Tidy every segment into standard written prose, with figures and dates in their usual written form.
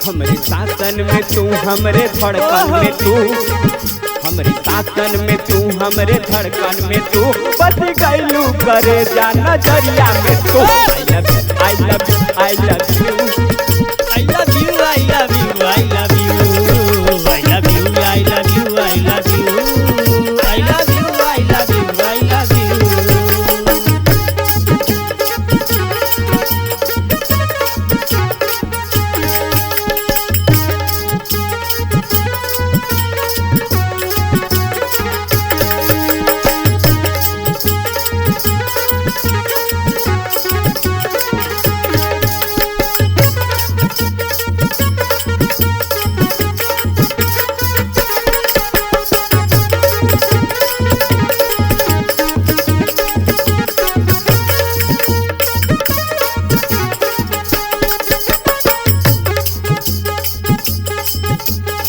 हमरे शासन में तू हमरे धड़कन में तू, हमरे शासन में तू हमरे धड़कन में तू, बस गइलू करे जा नजरिया में तू। I love you, I love you, I love you, I love you, I love you, I love you, I love you, I love you, I love you, I love you, I love you।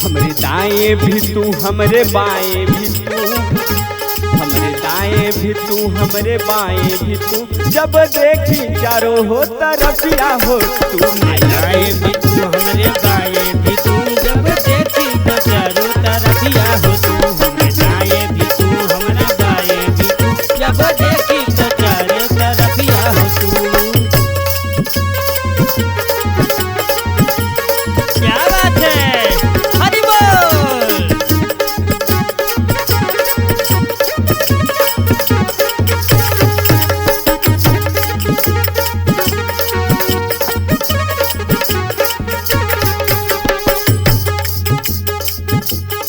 हमरे दाएं भी तू हमरे बाएं भी तू, हमरे दाएं भी तू हमरे बाएं भी तू, जब देखी चारों हो तरफिया हो तू। दाएं भी तू हमरे बाएं भी तू, जब देखी तो चारों तरफिया हो तू। हमरे दाएं भी तू हमरे बाएं भी तू, जब देखी तो चारों तरफिया हो तू। क्या बात है, हरि बोल।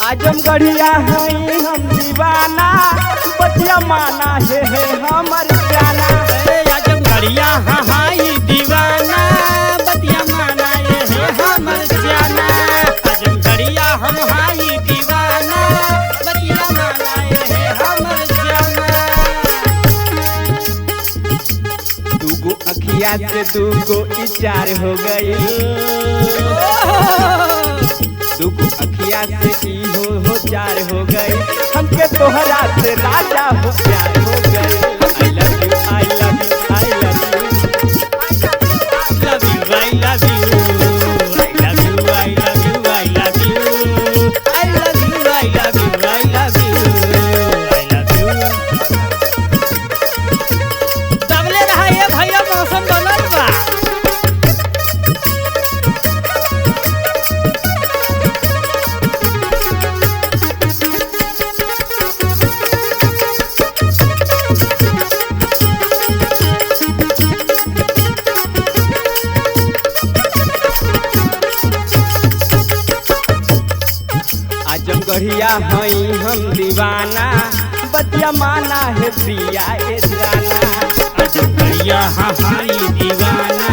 आजमगढ़िया हैं हम दीवाना, बतिया माना है हमर जाना। आजमगढ़िया हाई दीवाना, बतिया माना ये है हमर जाना। आजमगढ़िया हम हाई दीवाना, बतिया माना ये है हमर जाना। दूगो अखिया से दूगो इचार हो गई, दूगो अखिया से ई हो चार हो गई, हमके तोहरा से राजा हो प्यार हो गई। I love you, I love you, I love you, Love you, I love you, I love you, I love you, I love you, I love you, I love you, I love you, I love you। तबले रहा ये भैया, मौसम बनल बा। आजमगढ़िया हैं हम दीवाना, बतिया माना है प्रिया ए जाना। आजमगढ़िया हाई दीवाना,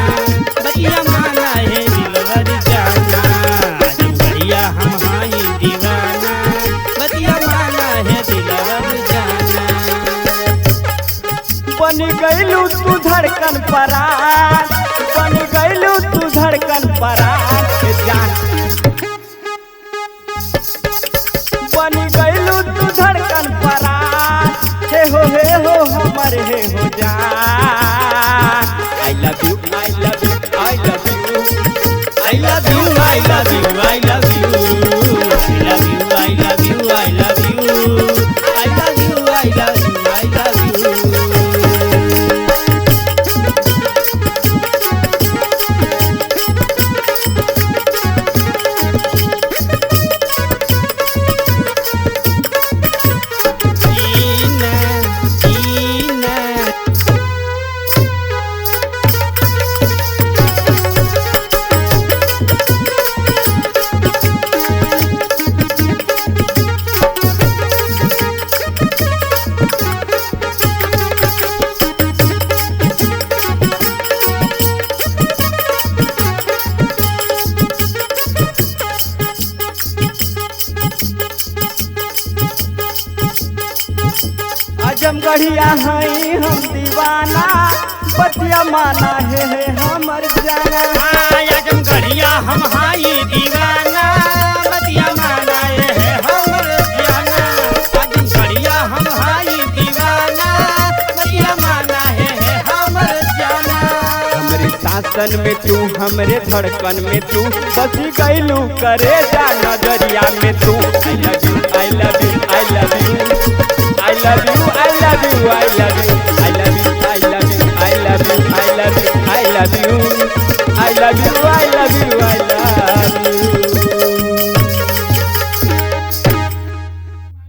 बतिया माना है दिलवर जाना। आजमगढ़िया हम हाई दीवाना, बतिया माना है दिलवर जाना। बन गइलू तू धड़कन परान, बन गइलू तू धड़कन परान ए जान। बन गइलू तू धड़कन परान, हे हो हमर हे हो जान। I love you, I love you, I love you, I love you, I love you, I love you, I love you, I love you, I love you, I love you, I love you, I love you। Azamgarhiya हैं हम दीवाना, बतिया माना है हमर जाना। आजमगढ़िया हम हाई दीवाना, बतिया माना है हमर जाना। आजमगढ़िया हम हाई दीवाना, बतिया माना है हमर जाना। हमरे साथ शासन में तू हमरे धड़कन में तू बस गईलू करे जा नजरिया में तू I love you I love you I love you I love you I love you I love you I love you I love you I love you I love you I love you